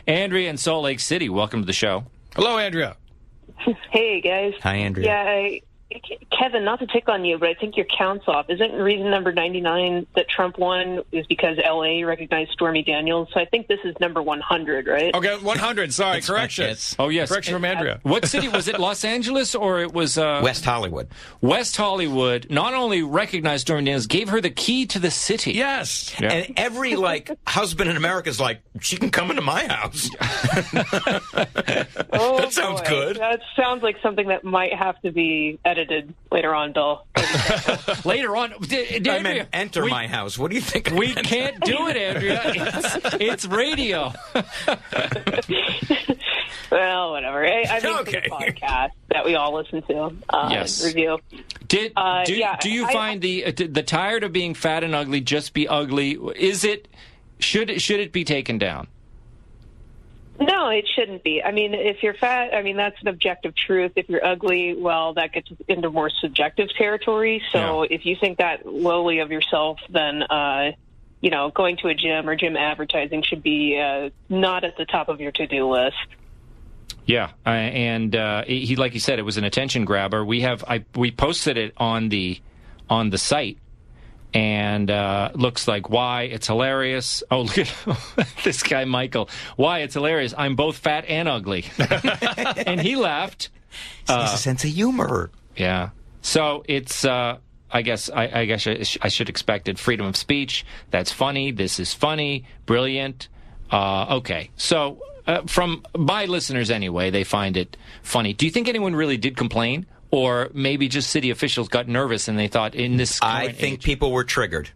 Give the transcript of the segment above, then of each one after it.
Andrea in Salt Lake City, welcome to the show. Hello, Andrea. Hey, guys. Hi, Andrea. Yeah, Kevin, not to pick on you, but I think your count's off. Isn't reason number 99 that Trump won is because L.A. recognized Stormy Daniels? So I think this is number 100, right? Okay, 100. Sorry, correction. Yes. Oh, yes. Correction from Andrea. What city was it? Los Angeles, or it was West Hollywood. West Hollywood? Not only recognized Stormy Daniels, gave her the key to the city. Yes. Yeah. And every, husband in America is like, she can come into my house. Oh, That sounds boy. good. That sounds like something that might have to be edited later on, Bill. Later on, Andrea, I meant enter my house. What do you think? We can't do it, Andrea. It's radio. Well, whatever. I mean, Okay. it's a podcast that we all listen to. Yes. Review. Do you find the tired of being fat and ugly just be ugly? Should it be taken down? No, it shouldn't be. I mean, if you're fat, that's an objective truth. If you're ugly, well, that gets into more subjective territory. So if you think that lowly of yourself, then, going to a gym or gym advertising should be not at the top of your to-do list. Yeah, and he, like you said, it was an attention grabber. We posted it on the site. And looks like why it's hilarious. Oh, look at this guy, Michael. Why it's hilarious. I'm both fat and ugly. And he laughed. He has a sense of humor. Yeah. So it's, I guess I should expect it. Freedom of speech. That's funny. This is funny. Brilliant. Okay. So from my listeners anyway, they find it funny. Do you think anyone really did complain? Or maybe just city officials got nervous and they thought in this current I think age, people were triggered.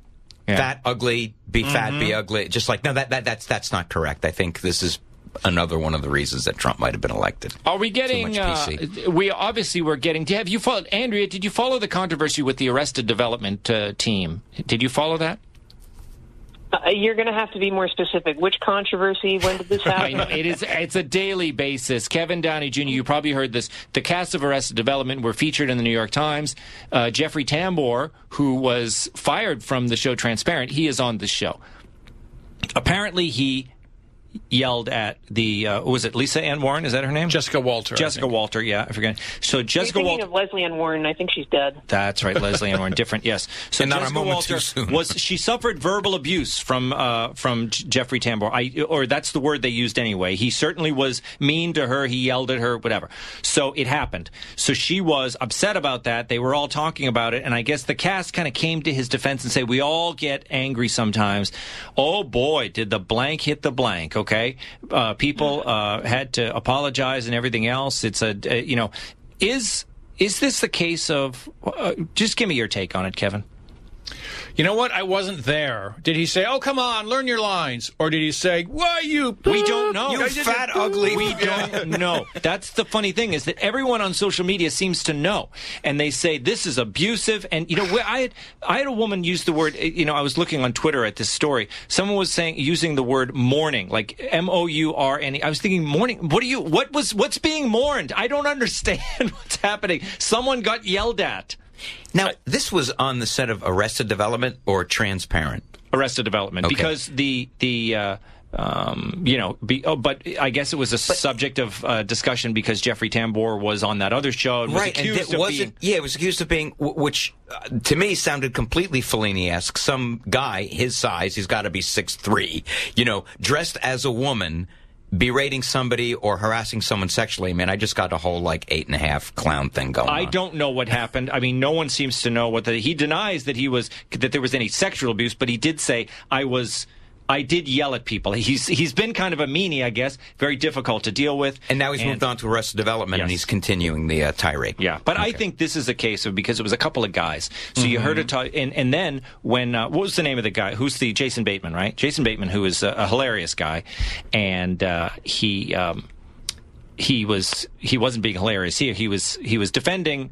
Yeah. Fat, ugly, be fat, be ugly. Just like, no, that's not correct. I think this is another one of the reasons that Trump might have been elected. Are we getting? Too much PC. We obviously were getting. Have you followed, Andrea? Did you follow the controversy with the Arrested Development team? Did you follow that? You're going to have to be more specific. Which controversy? When did this happen? I know, it's a daily basis. Kevin Downey Jr., you probably heard this. The cast of Arrested Development were featured in the New York Times. Jeffrey Tambor, who was fired from the show Transparent, he is on the show. Apparently, he yelled at the, was it Lisa Ann Warren? Is that her name? Jessica Walter. Jessica Walter, yeah, I forget. So Jessica You're thinking Walter. of Leslie Ann Warren. I think she's dead. That's right, Leslie Ann Warren. Different, yes. So And not a Jessica moment Walter too soon. she suffered verbal abuse from Jeffrey Tambor, or that's the word they used anyway. He certainly was mean to her. He yelled at her, whatever. So it happened. So she was upset about that. They were all talking about it, and I guess the cast kind of came to his defense and say, we all get angry sometimes. Oh boy, did the blank hit the blank? Okay. People had to apologize and everything else. It's is this the case of? Just give me your take on it, Kevin. You know what? I wasn't there. Did he say, "Oh, come on, learn your lines," or did he say, "Why you?" We don't know. You fat, ugly. We don't know. That's the funny thing is that everyone on social media seems to know, and they say this is abusive. And I had a woman use the word. I was looking on Twitter at this story. Someone was using the word mourning, like MOURNE. I was thinking mourning. What's being mourned? I don't understand what's happening. Someone got yelled at. Now, this was on the set of Arrested Development or Transparent? Arrested Development, Okay. because but I guess it was a subject of discussion because Jeffrey Tambor was on that other show and was accused of being... Yeah, it was accused of being, which to me sounded completely Fellini-esque. Some guy, his size, he's got to be 6'3", dressed as a woman, berating somebody or harassing someone sexually. Man, I just got a whole 8.5 clown thing going on. I don't know what happened. I mean, no one seems to know he denies that that there was any sexual abuse, but he did say I did yell at people. He's been kind of a meanie, I guess. Very difficult to deal with. And now he's moved on to Arrested Development, and he's continuing the tirade. Yeah, but okay. I think this is a case of because it was a couple of guys. So you heard it talk, and then when what was the name of the guy? Who's the Jason Bateman, right? Jason Bateman, who is a hilarious guy, and he wasn't being hilarious here. He was defending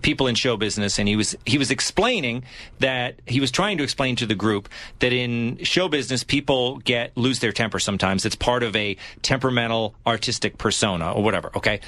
people in show business, and he was explaining that he was trying to explain to the group that in show business people lose their temper sometimes. It's part of a temperamental artistic persona or whatever. Okay.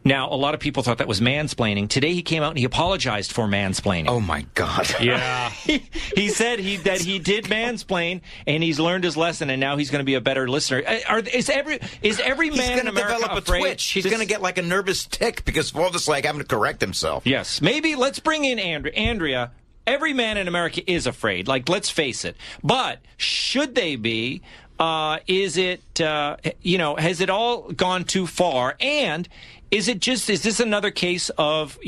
Now, a lot of people thought that was mansplaining. Today, he came out and he apologized for mansplaining. Oh, my God. Yeah. He said that he did mansplain, and he's learned his lesson, and now he's going to be a better listener. Is every He's man going in to America develop a afraid? twitch. He's going to get like a nervous tick because of all this, like, having to correct himself. Yes. Maybe let's bring in Andrea. Every man in America is afraid. Like, let's face it. But should they be? Is it, has it all gone too far? And is this another case of,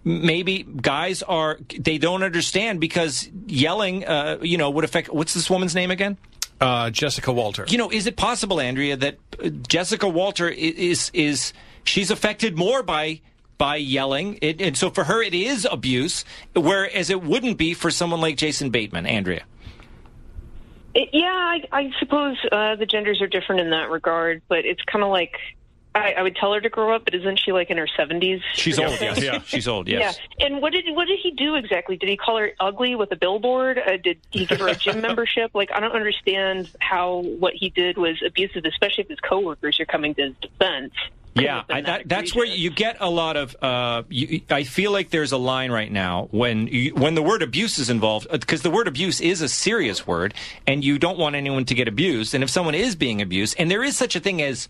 maybe guys they don't understand because yelling, would affect, what's this woman's name again? Jessica Walter. Is it possible, Andrea, that Jessica Walter is she's affected more by yelling, and so for her it is abuse, whereas it wouldn't be for someone like Jason Bateman, Andrea? I suppose the genders are different in that regard, but it's kind of like I would tell her to grow up, but isn't she like in her 70s? She's old, yes. Yeah. She's old, yes. Yeah. And what did he do exactly? Did he call her ugly with a billboard? Did he give her a gym membership? Like, I don't understand how what he did was abusive, especially if his coworkers are coming to his defense. Yeah, that's where you get a lot of. I feel like there's a line right now when the word abuse is involved, because the word abuse is a serious word, and you don't want anyone to get abused. And if someone is being abused, and there is such a thing as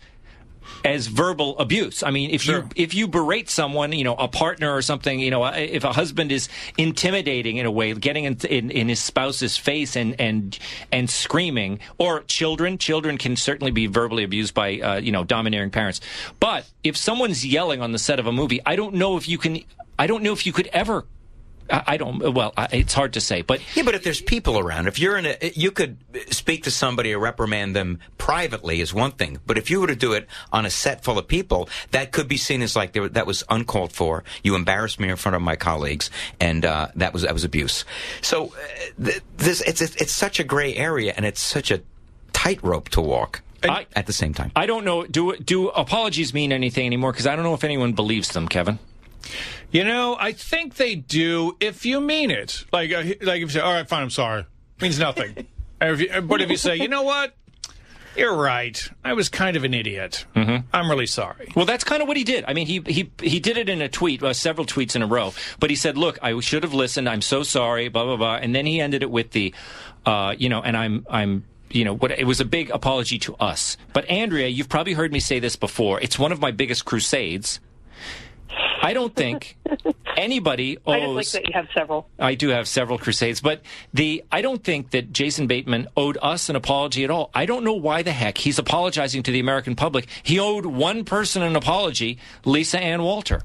verbal abuse. I mean, if you berate someone, a partner or something, if a husband is intimidating in a way, getting in his spouse's face and screaming, or children can certainly be verbally abused by domineering parents. But if someone's yelling on the set of a movie, I don't know if you could ever. It's hard to say, but yeah. But if there's people around, if you're you could speak to somebody or reprimand them privately is one thing. But if you were to do it on a set full of people, that could be seen as like that was uncalled for. You embarrassed me in front of my colleagues, and that was abuse. So it's such a gray area, and it's such a tightrope to walk. At the same time, I don't know. Do apologies mean anything anymore? Because I don't know if anyone believes them, Kevin. I think they do if you mean it. Like if you say, all right, fine, I'm sorry. Means nothing. But if you say, you know what? You're right. I was kind of an idiot. Mm-hmm. I'm really sorry. Well, that's kind of what he did. I mean, he did it in a tweet, several tweets in a row. But he said, look, I should have listened. I'm so sorry, blah, blah, blah. And then he ended it with the, and I'm it was a big apology to us. But Andrea, you've probably heard me say this before. It's one of my biggest crusades. I don't think anybody owes... I just like that you have several. I do have several crusades, but I don't think that Jason Bateman owed us an apology at all. I don't know why the heck he's apologizing to the American public. He owed one person an apology, Lisa Ann Walter.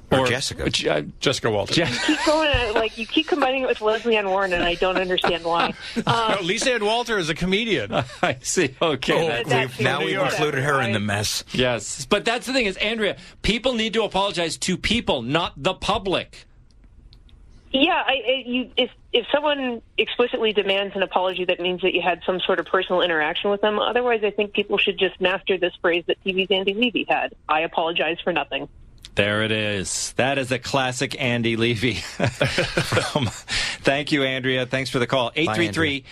Or Jessica. Jessica Walter. You keep combining it with Leslie Ann Warren, and I don't understand why. No, Lisa Ann Walter is a comedian. I see. Okay. Now we've included her in the mess. Yes. But that's the thing is, Andrea, people need to apologize to people, not the public. Yeah, if someone explicitly demands an apology, that means that you had some sort of personal interaction with them. Otherwise, I think people should just master this phrase that TV's Andy Levy had. I apologize for nothing. There it is. That is a classic Andy Levy. Thank you, Andrea. Thanks for the call. 833